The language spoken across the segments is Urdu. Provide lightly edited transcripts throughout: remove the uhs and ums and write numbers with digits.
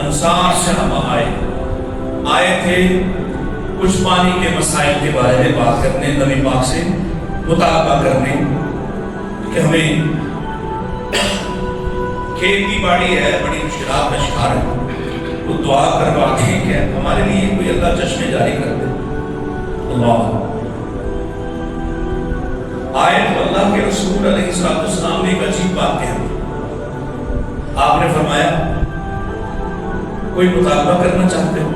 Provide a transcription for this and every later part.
انصار صحابہ آئے تھے کچھ پانی کے مسائل کے بارے میں بات کرنے، نبی پاک سے مطالبہ کرنے کہ ہمیں کھیتی باڑی ہے، بڑی مشکلات کا شکار ہے، وہ دعا کرواتے ہیں کہ ہمارے لیے کوئی اللہ چشمے جاری کر دے۔ اللہ آئے تو اللہ کے رسول علیہ السلام نے ایک عجیب بات کہی۔ آپ نے فرمایا کوئی مطالبہ کرنا چاہتے ہو؟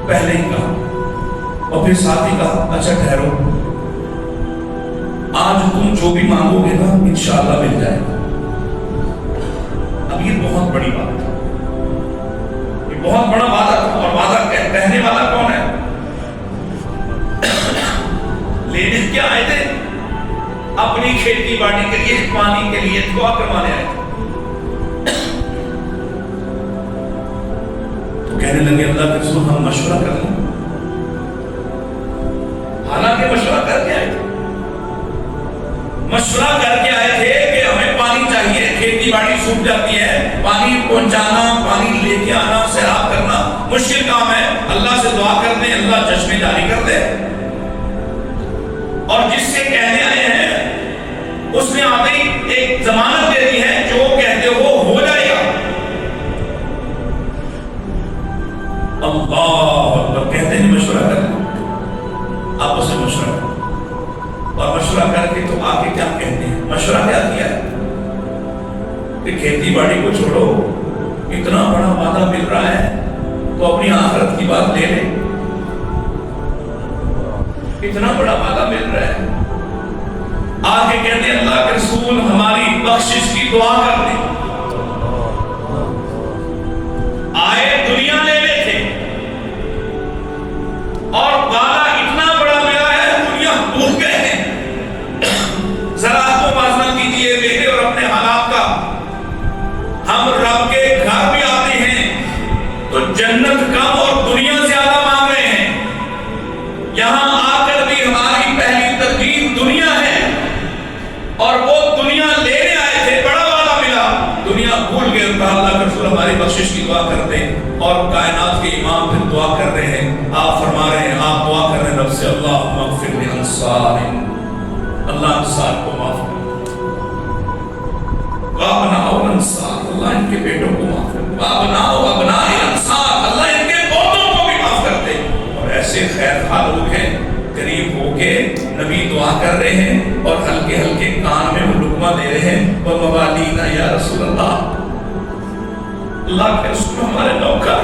پہلے ہی کہا اور پھر ساتھ ہی کہا اچھا ٹھہرو، آج تم جو بھی مانگو گے نا انشاءاللہ مل جائے گا۔ اب یہ بہت بڑی بات ہے، یہ بہت بڑا وعدہ تھا، اور وعدہ کہنے والا کون ہے؟ لینے کیا آئے تھے؟ اپنی کھیتی باڑی کے لیے، پانی کے لیے دعا کروانے آئے تھے۔ تو کہنے لگے اللہ کے رسول ہم مشورہ کر لیں۔ حالانکہ مشورہ کر کے آئے تھے، مشورہ کر کے آئے تھے کہ ہمیں پانی چاہیے، کھیتی باڑی سوکھ جاتی ہے، پانی پہنچانا، پانی لے کے آنا، سیراب کرنا مشکل کام ہے، اللہ سے دعا کر دیں اللہ چشمے جاری کر دے۔ اور جس سے کہنے آئے ہیں اس نے آتے ہی ایک ضمانت دے دی ہے، جو کہتے ہو جائے گا۔ اللہ کہتے ہیں مشورہ کر لیں، آپ اسے مشورہ کریں، اور مشورہ کر کے تو آگے کیا کہتے ہیں؟ مشورہ کیا کیا ہے کہ کھیتی باڑی کو چھوڑو، اتنا بڑا وعدہ مل رہا ہے تو اپنی آخرت کی بات لے لیں، اتنا بڑا وعدہ مل رہا ہے۔ آگے کہتے ہیں اللہ کے رسول ہماری بخشش کی دعا کر دیں۔ آئے دنیا لینے تھے اور وعدہ اتنا بڑا ملا ہے، دنیا بھول گئے ہیں۔ ذرا کو موازنہ کیجئے بیٹے اور اپنے حالات کا۔ ہم رب کے گھر بھی آتے ہیں تو جنت کم اور دنیا زیادہ مانگ رہے ہیں، یہاں آ کر بھی ہماری پہلی ترجیح دنیا ہے، اور وہ دنیا لینے آئے تھے، بڑا وعدہ ملا، دنیا بھول گئے۔ اللہ کے رسول ہماری بخشش کی دعا کر دیں، اور کائنات کے امام پھر دعا کر رہے ہیں، آپ فرما رہے ہیں، آپ دعا کر رہے ہیں رب سے اللہم اغفر لانصار، اللہ انصار کو معاف کر، وابناء الانصار، اللہ ان کے بیٹوں کو معاف کر، وابناء ابناء الانصار، اللہ ان کے پوتوں کو بھی معاف کر دے۔ اور ایسے خیر خواہ لوگ ہیں، قریب ہو کے نبی دعا کر رہے ہیں اور ہلکے ہلکے کان میں وہ لقمہ دے رہے ہیں، وَمَوَالِينَ یا رسول اللہ، اللہ کے رسول ہمارے نوکر،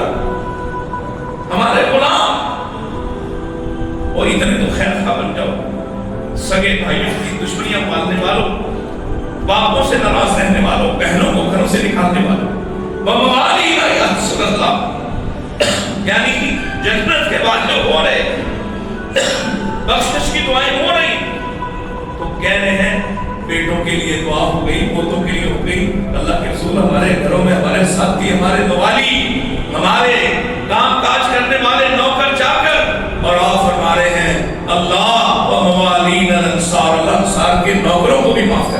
ہمارے غلام، اور اتنے تو خیر خواہ بن جاؤ، سگے بھائیوں کی دشمنیاں پالنے والوں، باپوں سے ناراض رہنے والوں، بہنوں کو گھروں سے نکالنے والوں، وَمَوَالِينَ یا رسول اللہ، یعنی جنت کے بعد جو ہو رہے بخشش کی دعائیں ہو رہی، تو کہہ رہے ہیں بیٹوں کے لیے دعا ہو گئی، پوتوں کے لیے ہو گئی، اللہ کے رسول ہمارے گھروں میں ہمارے ساتھی، ہمارے موالی، ہمارے کام کاج کرنے والے نوکر چاکر، اور آپ فرما رہے ہیں اللہ و موالین الانصار، اللہ انصار کے نوکروں کو بھی معاف